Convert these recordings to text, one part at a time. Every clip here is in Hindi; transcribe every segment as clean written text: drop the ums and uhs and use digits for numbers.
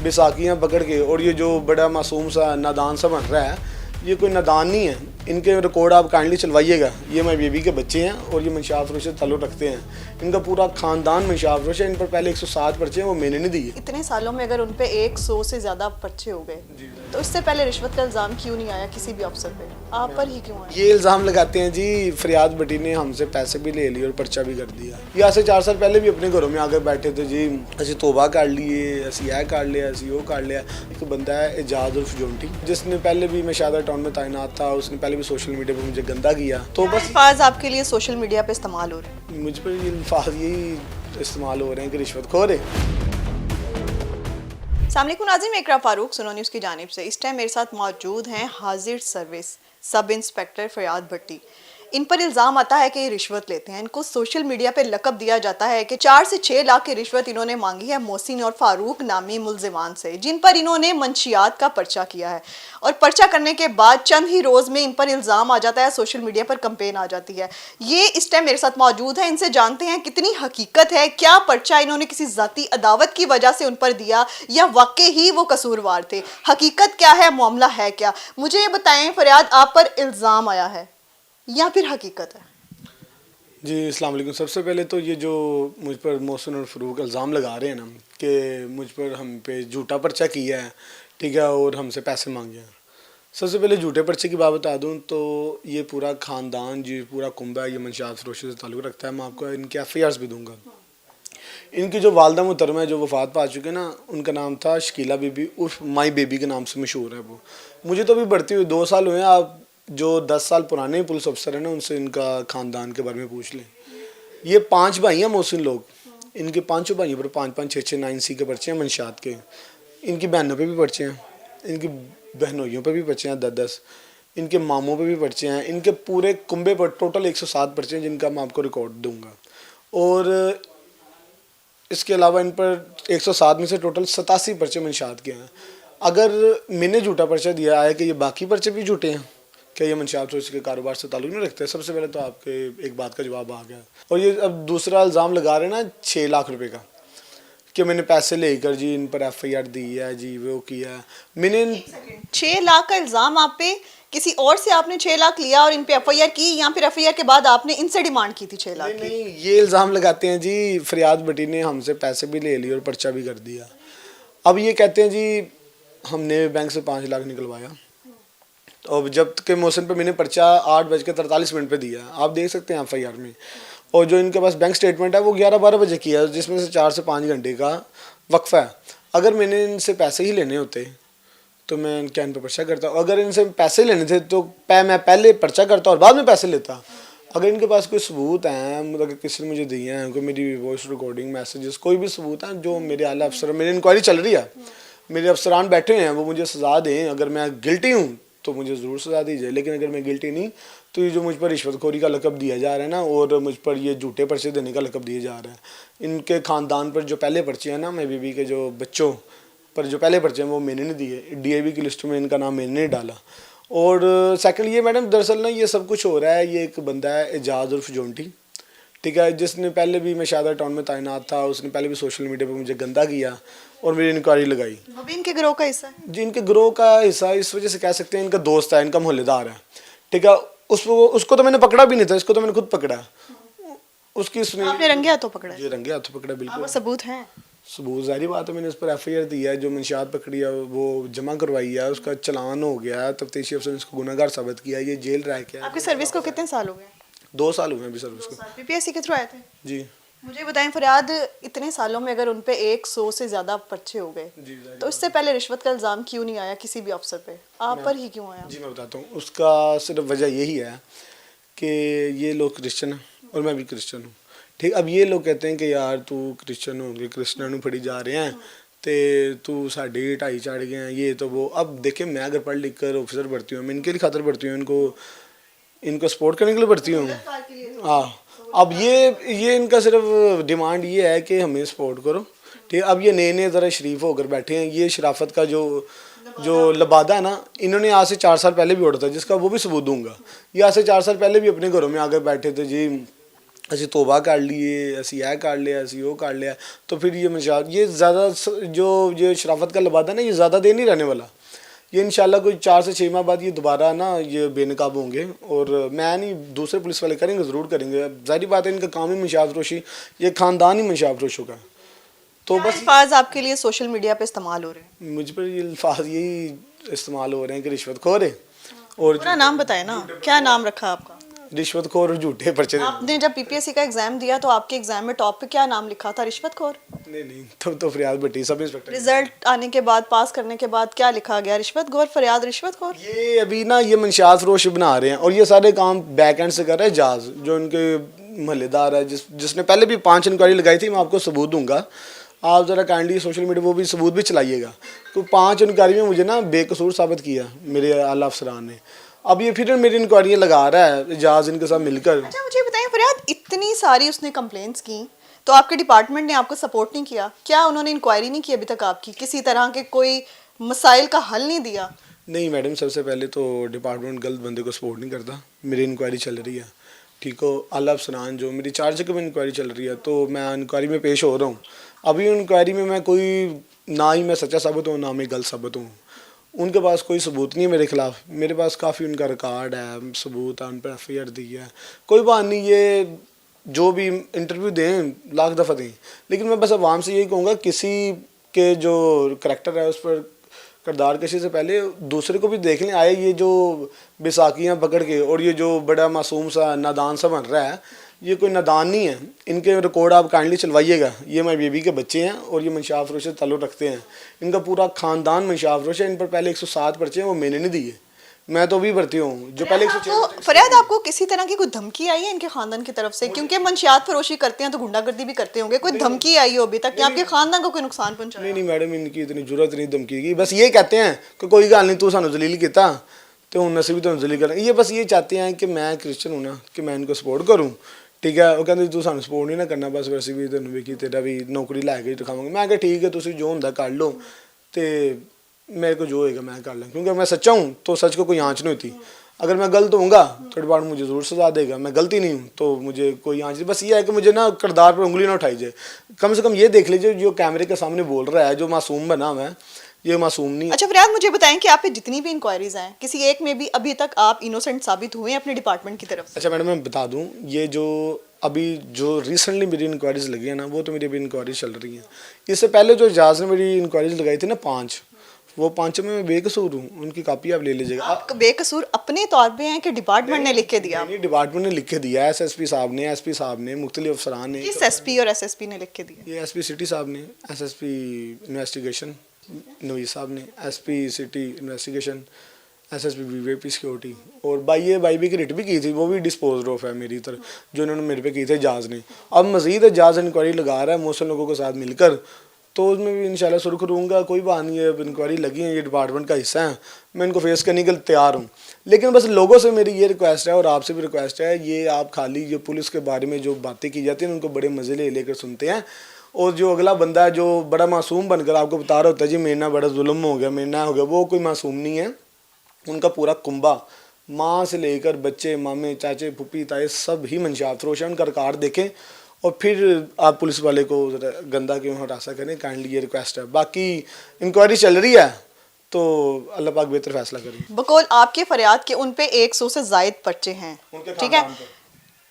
बैसाखियाँ पकड़ के, और ये जो बड़ा मासूम सा नादान सा बन रहा है, ये कोई नादान नहीं है। इनके रिकॉर्ड आप काइंडली चलवाइएगा। ये माई बेबी के बच्चे हैं और ये मंशात फरोश से ताल्लुक़ रखते हैं। इनका पूरा ख़ानदान मंशात फरोश है। इन पर पहले 107 पर्चे हैं, वो मैंने नहीं दिए। इतने सालों में अगर उन पे 100 से ज़्यादा पर्चे हो गए, तो इससे पहले रिश्वत का इल्ज़ाम क्यों नहीं आया किसी भी अफसर पे? आप पर ही क्यों आया? ये इल्ज़ाम लगाते हैं जी फरियाद भट्टी ने हमसे पैसे भी ले लिए और पर्चा भी कर दिया। ये आज से 4 साल पहले भी अपने घरों में आकर बैठे थे जी, असी तोबा कर लिए, असी यह कर लिया, असी वो कर लिया। एक बंदा है एजाज उर्फ जोंटी, जिसने पहले भी मैं शादा टाउन में तैनात था, उसने पहले भी सोशल मीडिया पर मुझे गंदा किया। तो बस अल्फाज आपके लिए सोशल मीडिया पे इस्तेमाल हो रहे हैं? मुझ पर ये अल्फाज यही इस्तेमाल हो रहे हैं कि रिश्वतखोर है। सामने नाज़रीन, इकरा फारूक, सुनो न्यूज़ की जानिब से। इस टाइम मेरे साथ मौजूद हैं हाजिर सर्विस सब इंस्पेक्टर फरियाद भट्टी। इन पर इल्ज़ाम आता है कि ये रिश्वत लेते हैं। इनको सोशल मीडिया पे लकब दिया जाता है कि 4 से 6 लाख की रिश्वत इन्होंने मांगी है मोहसिन और फारूक नामी मुलजिमान से, जिन पर इन्होंने मंशियात का पर्चा किया है। और पर्चा करने के बाद चंद ही रोज़ में इन पर इल्ज़ाम आ जाता है, सोशल मीडिया पर कंपेन आ जाती है। ये इस टाइम मेरे साथ मौजूद है, इनसे जानते हैं कितनी हकीकत है, क्या पर्चा इन्होंने किसी ज़ाती अदावत की वजह से उन पर दिया या वाकई ही वो कसूरवार थे। हकीकत क्या है, मामला है क्या? मुझे ये बताएं फरियाद, आप पर इल्ज़ाम आया है या फिर हकीकत है? जी अस्सलाम वालेकुम। सबसे पहले तो ये जो मुझ पर मोहसिन और फ़रूक इल्ज़ाम लगा रहे हैं ना कि मुझ पर हम पे झूठा पर्चा किया है, ठीक है, और हमसे पैसे मांगे हैं। सबसे पहले झूठे पर्चे की बात बता दूं तो ये पूरा ख़ानदान, जी पूरा कुंबा है, ये मंशात फरोशी से ताल्लुक़ रखता है। मैं आपको इनके FIRs भी दूँगा। इनकी जो वालदा मुहतरमा है जो वफ़ात पा चुके हैं ना, उनका नाम था शकीला बीबी उर्फ माई बेबी के नाम से मशहूर है वो। मुझे तो अभी बढ़ती हुई 2 साल हुए हैं। आप जो 10 साल पुराने पुलिस अफसर हैं ना, उनसे इनका ख़ानदान के बारे में पूछ लें। ये 5 भाई हैं मोहसिन लोग। इनके 5 भाइयों पर 5-5, 6-6, 9C के पर्चे हैं मंशात के। इनकी बहनों पे भी पर्चे हैं, इनकी बहनोइयों पे भी पर्चे हैं 10-10, इनके मामों पे भी पर्चे हैं। इनके पूरे कुंबे पर टोटल 107 पर्चे हैं, जिनका मैं आपको रिकॉर्ड दूंगा। और इसके अलावा इन पर 107 में से टोटल 87 पर्चे मंशात के हैं। अगर मैंने झूठा पर्चा दिया है कि ये बाकी पर्चे भी झूठे हैं, क्या ये मंशात फरोशी के कारोबार से ताल्लुक़ नहीं रखते? सबसे पहले तो आपके एक बात का जवाब आ गया। और ये अब दूसरा इल्ज़ाम लगा रहे हैं ना 6 लाख रुपए का, कि मैंने पैसे लेकर जी इन पर FIR दी है, जी वो किया है। मैंने 6 लाख का इल्ज़ाम आप पे, किसी और से आपने 6 लाख लिया और इन पे FIR की, या फिर FIR के बाद आपने इनसे डिमांड की थी 6 लाख की? नहीं, ये इल्ज़ाम लगाते हैं जी फरियाद भट्टी ने हमसे पैसे भी ले लिए और पर्चा भी कर दिया। अब ये कहते हैं जी हमने बैंक से 5 लाख निकलवाया, और जब के मोहसिन पे मैंने पर्चा 8:43 पे दिया, आप देख सकते हैं FIR में। और जो इनके पास बैंक स्टेटमेंट है वो 11-12 बजे किया है, जिसमें से 4 से 5 घंटे का वक्फा है। अगर मैंने इनसे पैसे ही लेने होते तो मैं क्या इन पर पर्चा करता? अगर इनसे पैसे लेने थे तो मैं पहले पर्चा करता और बाद में पैसे लेता। अगर इनके पास कोई सबूत हैं, मतलब किसी ने मुझे दिए हैं, कोई मेरी वॉइस रिकॉर्डिंग, मैसेजेस, कोई भी सबूत हैं जो मेरे आला अफसर, मेरी इंक्वायरी चल रही है, मेरे अफसरान बैठे हैं, वो मुझे सज़ा दें। अगर मैं गिल्टी हूँ तो मुझे ज़रूर सज़ा दीजिए, लेकिन अगर मैं गिल्टी नहीं तो ये जो मुझ पर रिश्वतखोरी का लक़ब दिया जा रहा है ना, और मुझ पर ये झूठे पर्चे देने का लक़ब दिया जा रहा है, इनके ख़ानदान पर जो पहले पर्चे हैं ना, मैं बीबी के जो बच्चों पर जो पहले पर्चे हैं वो मैंने नहीं दिए। DIB की लिस्ट में इनका नाम मैंने नहीं डाला। और सेकंड ये मैडम, दरअसल ना ये सब कुछ हो रहा है, ये एक बंदा है एजाज उर्फ जोंटी, ठीक है, जिसने पहले भी मैं शादा टाउन में तैनात था, उसने पहले भी सोशल मीडिया पर मुझे गंदा किया और मेरी इंक्वायरी लगाई। वो भी इनके गिरोह का हिस्सा है? जी, इनके गिरोह का हिस्सा इस वजह से कह सकते हैं, इनका दोस्त है, इनका मोहल्लेदार है, ठीक है। उसको तो मैंने पकड़ा भी नहीं था, इसको तो मैंने खुद पकड़ा। उसकी आपने रंगे हाथों पकड़ा? जी रंगे हाथों पकड़ा, बिल्कुल। सबूत हैं? सबूत जाहिर बात है, मैंने उस पर FIR दिया है, जो मंशियात पकड़ी है वो जमा करवाई है, उसका चलान हो गया है, तफ्तीशी अफसर ने इसको गुनहगार साबित किया है, ये जेल रह गया। आपकी सर्विस को कितने साल हो गए? 2 साल हुए अभी सर्विस को। PPSC के थ्रू आए थे? जी। मुझे बताएं फरियाद, इतने सालों में अगर उन पे 100 से ज़्यादा पर्चे हो गए, तो इससे पहले रिश्वत का इल्ज़ाम क्यों नहीं आया किसी भी अफसर पे? आप पर ही क्यों आया? जी मैं बताता हूँ, उसका सिर्फ वजह यही है कि ये लोग क्रिश्चियन हैं और मैं भी क्रिश्चियन हूँ, ठीक। अब ये लोग कहते हैं कि यार तू क्रिश्चियन हो गए, क्रिश्चियन ਨੂੰ फड़ी जा रहे हैं तो तू साढ़े ढाई चढ़ गए हैं, ये तो वो। अब देखिए, मैं अगर पढ़ लिख कर ऑफिसर भर्ती हूँ, मैं इनके लिए खातर भर्ती हूँ, इनको सपोर्ट करने के लिए भर्ती हूँ। हाँ, अब ये इनका सिर्फ डिमांड ये है कि हमें सपोर्ट करो, ठीक। अब ये नए ज़रा शरीफ होकर बैठे हैं। ये शराफत का जो लबादा है ना, इन्होंने आज से 4 साल पहले भी उड़ा था, जिसका वो भी सबूत दूंगा। ये आज से 4 साल पहले भी अपने घरों में आकर बैठे थे जी, ਅਸੀਂ ਤੋਬਾ कर लिए, ਅਸੀਂ ਇਹ कर लिया, ਅਸੀਂ वो कर लिया, तो फिर ये मंशात ये ज़्यादा जो ये शराफत का लबादा ना ये ज़्यादा देर नहीं रहने वाला। ये इंशाल्लाह कोई 4 से 6 माह बाद ये दोबारा ना ये बेनकाब होंगे, और मैं नहीं दूसरे पुलिस वाले करेंगे, ज़रूर करेंगे। जाहिर बात है इनका काम ही मंशात फरोशी, ये ख़ानदान ही मंशात फरोशों का। तो क्या बस अल्फाज आपके लिए सोशल मीडिया पे इस्तेमाल हो रहे हैं? मुझ पर ये अल्फाज यही इस्तेमाल हो रहे हैं कि रिश्वतखोर है और पूरा नाम बताएं ना, क्या नाम रखा आपका? रिश्वतखोर और झूठे पर्चे देने। आपने जब पीपीएससी का एग्जाम दिया तो आपके एग्जाम में टॉप पे क्या नाम लिखा था? रिश्वतखोर। नहीं तब तो फरियाद भट्टी सब इंस्पेक्टर। रिजल्ट आने के बाद, पास करने के बाद क्या लिखा गया? रिश्वतखोर फरियाद रिश्वतखोर। ये अभी ना ये मंशात फरोश बना रहे हैं, और ये सारे काम बैक एंड से कर रहा है जाज, जो इनके महल्लेदार है, जिसने पहले भी 5 इंक्वायरी लगाई थी। मैं आपको सबूत दूंगा, आप ज़रा काइंडली सोशल मीडिया वो भी सबूत भी चलाइएगा। तो 5 इंक्वायरी में मुझे ना बेकसूर साबित किया मेरे आला अफसरान ने। अब ये फिर मेरी इंक्वायरियाँ लगा रहा है जाज इनके साथ मिलकर। अच्छा मुझे बताएं फरियाद, इतनी सारी उसने कंप्लेंट्स की तो आपके डिपार्टमेंट ने आपको सपोर्ट नहीं किया क्या? उन्होंने इंक्वायरी नहीं की अभी तक आपकी? किसी तरह के कोई मसाइल का हल नहीं दिया? नहीं मैडम, सबसे पहले तो डिपार्टमेंट गलत बंदे को सपोर्ट नहीं करता। मेरी इंक्वायरी चल रही है, ठीक हो, आला अफसरान जो मेरी 4 जगह में इंक्वायरी चल रही है, तो मैं इंक्वायरी में पेश हो रहा हूँ। अभी इंक्वायरी में मैं कोई ना ही मैं सच्चा साबित हूँ ना मैं गलत साबित हूँ। उनके पास कोई सबूत नहीं है मेरे खिलाफ, मेरे पास काफ़ी उनका रिकॉर्ड है, सबूत है, उन पर FIR दी है। कोई बात नहीं, ये जो भी इंटरव्यू दें लाख दफ़ा दें, लेकिन मैं बस अवाम से यही कहूँगा किसी के जो करैक्टर है उस पर किरदार कशी से पहले दूसरे को भी देख लें। आए ये जो बैसाखियाँ पकड़ के और ये जो बड़ा मासूम सा नादान सा बन रहा है, ये कोई नादान नहीं है। इनके रिकॉर्ड आप काइंडली चलवाइएगा। ये मेरी बेबी के बच्चे हैं और ये मंशात फरोश से ताल्लुक़ रखते हैं। इनका पूरा ख़ानदान मंशात फरोश है। इन पर पहले 107 पर्चे हैं, वो मैंने नहीं दिए, मैं तो भी भर्ती हूँ। जो पहले 106 फरियाद आपको किसी तरह की कोई धमकी आई है इनके खानदान की तरफ से? क्योंकि मंशियात फरोशी करते हैं तो गुंडागर्दी भी करते होंगे, कोई धमकी आई हो अभी तक कि आपके खानदान को कोई नुकसान पहुंचाया? नहीं मैडम, इनकी इतनी जरूरत नहीं धमकी की। बस ये कहते हैं कि कोई गल नहीं, तू सानू जलील किया तो हूँ असी भी तुम जलील करें। ये बस ये चाहते हैं कि मैं क्रिश्चियन हूँ ना, कि मैं इनको सपोर्ट करूँ, ठीक है। वो कहते तू सानू सपोर्ट नहीं ना करना, बस वैसे भी तेन वेखी तेरा भी नौकरी लैके दिखावांगे। मैं क्या ठीक है, तुम जो होंगे कर लो, तो मेरे को जो होएगा मैं कर लें, क्योंकि मैं सच्चा हूँ तो सच को कोई आँच नहीं होती। अगर मैं गलत होऊंगा तो डिपार्टमेंट मुझे ज़रूर सजा देगा, मैं गलती नहीं हूँ तो मुझे कोई आँच नहीं। बस ये है कि मुझे ना किरदार पर उंगली ना उठाई जाए। कम से कम ये देख लीजिए जो कैमरे के सामने बोल रहा है, जो मासूम बना हुआ है, ये मासूम नहीं। अच्छा फरियाद, मुझे बताएं कि आप पे जितनी भी इंक्वायरीज हैं, किसी एक में भी अभी तक आप इनोसेंट साबित हुए हैं अपने डिपार्टमेंट की तरफ से? अच्छा मैडम, मैं बता दूं, ये जो अभी जो रिसेंटली मेरी इंक्वायरीज लगी है ना, वो तो मेरी अभी इंक्वायरीज चल रही हैं। इससे पहले जो एजाज ने मेरी इंक्वायरीज लगाई थी ना 5, वो 5 में मैं बेकसूर हूँ। उनकी कॉपी आप ले लीजिएगा। आप बेकसूर अपने तौर पे हैं कि डिपार्टमेंट ने लिख के दिया? नहीं, डिपार्टमेंट ने लिख के दिया है, SSP साहब ने, SP साहब ने, मुख्तलिफ अफसरान ने। किस SP और SSP ने लिख के दिया? ये SP सिटी साहब ने, SSP इन्वेस्टिगेशन नवीद साहब ने, SP city investigation, SSP VVIP security, और बाई की रिट भी की थी, वो भी डिस्पोज ऑफ है मेरी तरफ, जो इन्होंने मेरे पे की थी जाज ने। अब मज़ीद जाज इंक्वायरी लगा रहा है मौसम लोगों के साथ मिलकर, तो उसमें भी इंशाल्लाह सुरख रहूँगा। कोई बात नहीं है, अब इंक्वायरी लगी है, ये डिपार्टमेंट का हिस्सा है, मैं इनको फेस करने के लिए तैयार हूँ। लेकिन बस लोगों से मेरी ये रिक्वेस्ट है और आपसे भी रिक्वेस्ट है, ये आप खाली जो पुलिस के बारे में जो बातें की जाती हैं उनको बड़े मज़े लेकर सुनते हैं, और जो अगला बंदा है जो बड़ा मासूम बनकर आपको बता रहा होता है जी मेरे ना बड़ा जुल्म हो गया, मेरे ना हो गया, वो कोई मासूम नहीं है। उनका पूरा कुंबा, माँ से लेकर बच्चे, मामे, चाचे, फूफी, ताए, सब ही मंशात फरोश है। उनका रिकॉर्ड देखें और फिर आप पुलिस वाले को गंदा क्यों हरासा करें, काइंडली ये रिक्वेस्ट है। बाकी इंक्वायरी चल रही है तो अल्लाह पाक बेहतर फैसला करें। बकौल आपके फरियाद के उन पे 100 से जायद पर्चे हैं, ठीक है।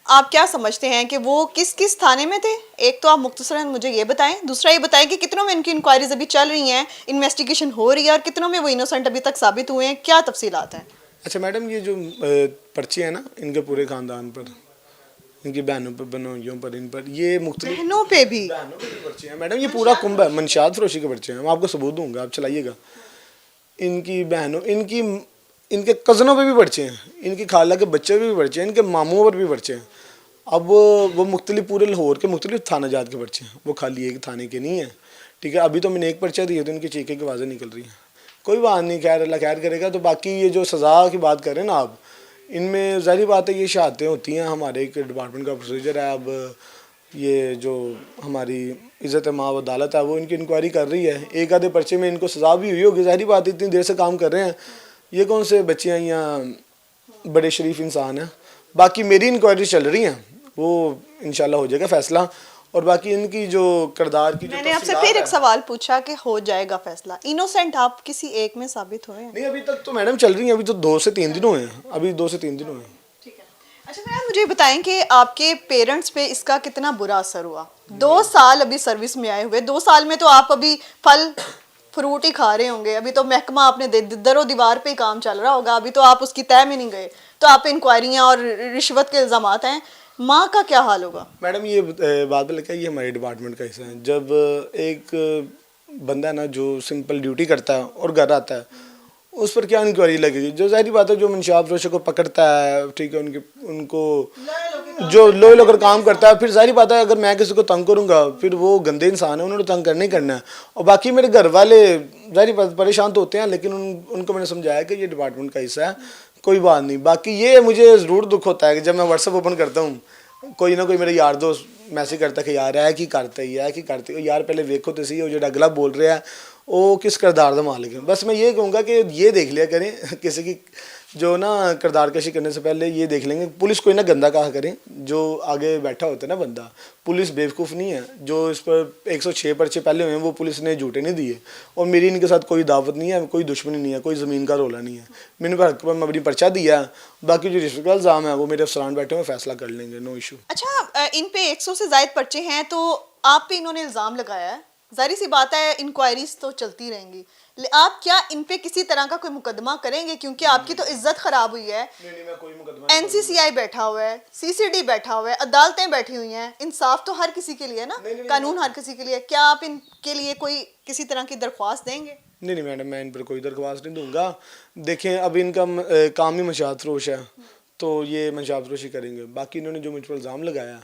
आप क्या समझते हैं कि वो किस किस थाने में थे? एक तो आप मुख्तसरन मुझे ये बताएं, दूसरा ये बताएं कि कितनों में इनकी इंक्वायरीज अभी चल रही हैं, इन्वेस्टिगेशन हो रही है, और कितनों में वो इनोसेंट अभी तक साबित हुए हैं, क्या तफसीलात हैं? अच्छा मैडम, ये जो पर्चे हैं ना, इनके पूरे ख़ानदान पर, इनकी बहनों पर, बनोइयों पर, इन पर, ये मुख्तलिफ बहनों पे भी पर्चे हैं मैडम। ये पूरा कुंभ है, मंशात फरोशी के पर्चे हैं। मैं आपको सबूत दूंगा, आप चलाइएगा। इनकी बहनों, इनके कज़नों पे भी पर्चे हैं, इनकी खाला के बच्चे पे भी पर्चे हैं, इनके मामूओं पर भी पर्चे हैं। अब वो मुख्तलिफ पूरे लाहौर के मुख्तलिफ थाना जात के पर्चे हैं, वो खाली एक थाने के नहीं है, ठीक है। अभी तो मैंने एक पर्चा दिया तो इनकी चीखे की आवाज़ें निकल रही हैं। कोई बात नहीं, खैर अल्लाह खैर करेगा। तो बाकी ये जो सज़ा की बात करें ना आप, इनमें ज़ाहिर बात है ये शहादतें होती हैं, हमारे एक डिपार्टमेंट का प्रोसीजर है। अब ये जो हमारी इज़्ज़त माँ व अदालत है वो इनकी इंक्वायरी कर रही है, एक आधे पर्चे में इनको सज़ा भी हुई होगी। ज़ाहिर बात है इतनी देर से काम कर रहे हैं, ये कौन से बच्चे हैं या बड़े शरीफ इंसान हैं। बाकी मेरी इंक्वायरी चल रही हैं, वो इंशाल्लाह हो जाएगा फैसला। और बाकी इनकी जो किरदार की जो मैंने आपसे तफसीलात फिर एक है- सवाल पूछा कि हो जाएगा फैसला, इनोसेंट आप किसी एक में साबित हुए हैं? नहीं, अभी तक तो मैडम चल रही है, अभी तो 2 से 3 दिन हुए हैं, अभी 2 से 3 दिन हुए हैं। ठीक है। अच्छा भैया मुझे बताएं कि आपके पेरेंट्स पे इसका कितना बुरा असर हुआ? 2 साल अभी सर्विस में आए हुए, 2 साल में तो आप अभी फल फ्रूट ही खा रहे होंगे, अभी तो महकमा आपने दरो दीवार पे ही काम चल रहा होगा, अभी तो आप उसकी तय में नहीं गए, तो आप इंक्वायरियां और रिश्वत के इल्जामात हैं। माँ का क्या हाल होगा? मैडम ये बात भी लगता है, ये हमारे डिपार्टमेंट का हिस्सा है। जब एक बंदा ना जो सिंपल ड्यूटी करता है और घर आता है, उस पर क्या इंक्वायरी लगेगी? जो जाहिर बात है, जो मंशाब फरोशों को पकड़ता है, ठीक है, उनको जो लोहे लोकर काम करता है, फिर जाहिर बात है अगर मैं किसी को तंग करूंगा, फिर वो गंदे इंसान है, उन्होंने तंग करना ही करना है। और बाकी मेरे घर वाले जाहिर बात परेशान तो होते हैं, लेकिन उनको मैंने समझाया कि ये डिपार्टमेंट का हिस्सा है, कोई बात नहीं। बाकी ये मुझे ज़रूर दुख होता है कि जब मैं व्हाट्सअप ओपन करता हूँ, कोई ना कोई मेरे यार दोस्त मैसेज करता है कि यार है कि करते ही है कि करते हो यार, पहले देखो तो सही, वो जो अगला बोल रहा है वो किस किरदार का मालिक है। बस मैं ये कहूँगा कि ये देख लिया करें किसी की जो ना किरदार कशी करने से पहले ये देख लेंगे, पुलिस कोई ना गंदा कहा करें, जो आगे बैठा होता है ना बंदा, पुलिस बेवकूफ़ नहीं है। जो इस पर 106 पर्चे पहले हुए हैं वो पुलिस ने झूठे नहीं दिए, और मेरी इनके साथ कोई दावत नहीं है, कोई दुश्मनी नहीं है, कोई ज़मीन का रोला नहीं है। मैंने हक पर अपनी पर्चा दिया है, बाकी जो रिश्वत का इल्ज़ाम है वो मेरे अफसरान बैठे हुए फैसला कर लेंगे, नो इशू। अच्छा इन पे 100 से ज्यादा पर्चे हैं, तो आप पे इन्होंने इल्जाम लगाया है, जाहिर सी बात है इंक्वायरीज तो चलती रहेंगी, आप क्या इन पे किसी तरह का कोई मुकदमा करेंगे? क्योंकि आपकी तो इज्जत खराब हुई है। नहीं, मैं कोई मुकदमा एनसीसीआई बैठा हुआ है, सीसीडी बैठा हुआ है, अदालतें बैठी हुई हैं, इंसाफ तो हर किसी के लिए है ना, कानून हर किसी के लिए। क्या आप इनके लिए कोई किसी तरह की दरख्वास्त देंगे? नहीं मैडम, मैं इन पर कोई दरख्वास्त नहीं दूंगा। देखें, अब इनका काम ही मंशात फरोश है, तो ये मंशात फरोशी करेंगे। बाकी इन्होंने जो मुझ पर इल्ज़ाम लगाया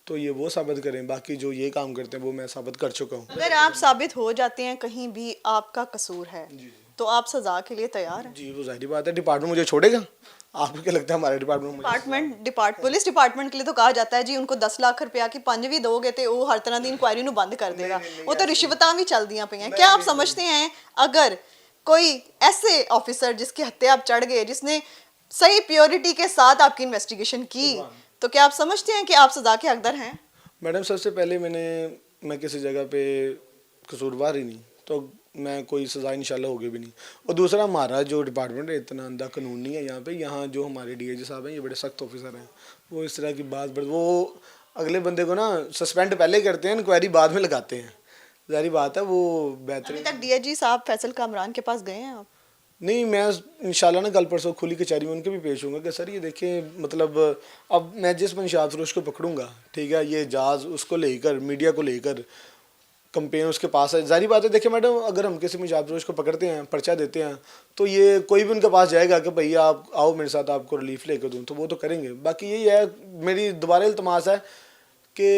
तो ये वो साबित करें, बाकी जो ये काम करते हैं वो मैं साबित कर चुका हूँ। अगर आप साबित हो जाते हैं कहीं भी आपका कसूर है, तो आप सजा के लिए तैयार हैं? जी, वो जाहिर बात है, डिपार्टमेंट मुझे छोड़ेगा? आपको क्या लगता है हमारे डिपार्टमेंट पुलिस डिपार्टमेंट के लिए तो कहा जाता है जी उनको 10 लाख रुपया की पंज भी दोगे तो वो हर तरह की इंक्वायरी ਨੂੰ बंद कर देगा। वो तो रिश्वतां भी चलदियां पईयां। क्या आप समझते हैं अगर कोई ऐसे ऑफिसर जिसकी हत्या आप चढ़ गए, जिसने सही प्योरिटी के साथ आपकी इन्वेस्टिगेशन की, तो क्या आप समझते हैं कि आप सजा के हकदार हैं? मैडम, सबसे पहले मैं किसी जगह पे कसूरवार ही नहीं, तो मैं कोई सज़ा इंशाल्लाह होगी भी नहीं। और दूसरा, हमारा जो डिपार्टमेंट है इतना अंधा कानून नहीं है यहाँ पे। यहाँ जो हमारे डीआईजी साहब हैं ये बड़े सख्त ऑफिसर हैं, वो इस तरह की बात वो अगले बंदे को ना सस्पेंड पहले करते हैं, इंक्वायरी बाद में लगाते हैं। ज़ाहिर बात है वो अभी बेहतरीन। तक डीआईजी साहब फैसल कामरान के पास गए हैं आप? नहीं, मैं इंशाल्लाह ना कल परसों खुली कचहरी में उनके भी पेश होऊंगा कि सर ये देखें, मतलब अब मैं जिस मंशात फरोश को पकड़ूंगा, ठीक है, ये जाज उसको लेकर, मीडिया को लेकर कंपेन उसके पास है। जाहिर बात है, देखिए मैडम, अगर हम किसी मंशात फरोश को पकड़ते हैं, पर्चा देते हैं, तो ये कोई भी उनके पास जाएगा कि भैया आप आओ मेरे साथ, आपको रिलीफ लेकर दूँ, तो वो तो करेंगे। बाकी यही है, मेरी दोबारा इल्तमास है कि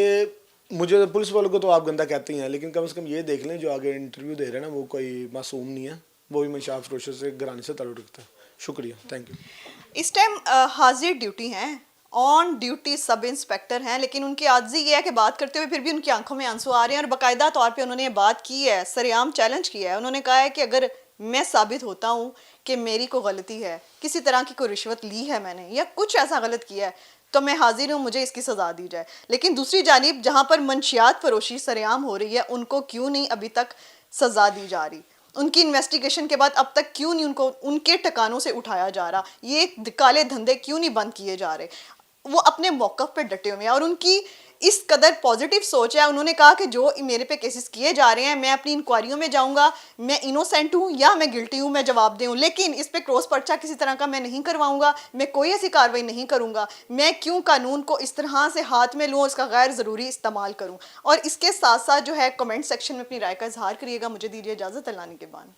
मुझे पुलिस वालों को तो आप गंदा कहते ही हैं, लेकिन कम से कम ये देख लें जो आगे इंटरव्यू दे रहे हैं ना, वो कोई मासूम नहीं है, वो भी मंशात फरोशों से घराने से ताल्लुक़ रखता है। शुक्रिया, थैंक यू। इस टाइम हाजिर ड्यूटी हैं, ऑन ड्यूटी सब इंस्पेक्टर हैं, लेकिन उनकी आदजी ये है कि बात करते हुए फिर भी उनकी आंखों में आंसू आ रहे हैं, और बाकायदा तौर पे उन्होंने ये बात की है, सरेआम चैलेंज किया है। उन्होंने कहा है कि अगर मैं साबित होता हूँ कि मेरी कोई गलती है, किसी तरह की कोई रिश्वत ली है मैंने या कुछ ऐसा गलत किया है, तो मैं हाजिर हूँ, मुझे इसकी सज़ा दी जाए। लेकिन दूसरी जानिब जहाँ पर मंशियात फरोशी सरेआम हो रही है, उनको क्यों नहीं अभी तक सज़ा दी जा रही? उनकी इन्वेस्टिगेशन के बाद अब तक क्यों नहीं उनको उनके ठिकानों से उठाया जा रहा? ये काले धंधे क्यों नहीं बंद किए जा रहे? वो अपने मौक़िफ़ पे डटे हुए हैं और उनकी इस कदर पॉजिटिव सोच है। उन्होंने कहा कि जो मेरे पे केसेस किए जा रहे हैं, मैं अपनी इंक्वायरियों में जाऊंगा, मैं इनोसेंट हूँ या मैं गिल्टी हूँ, मैं जवाब दूँ, लेकिन इस पे क्रॉस पर्चा किसी तरह का मैं नहीं करवाऊंगा, मैं कोई ऐसी कार्रवाई नहीं करूंगा। मैं क्यों कानून को इस तरह से हाथ में लूँ, इसका गैर ज़रूरी इस्तेमाल करूँ? और इसके साथ साथ जो है कमेंट सेक्शन में अपनी राय का इजहार करिएगा। मुझे दीजिए इजाज़त, अल्लाह निगहबान।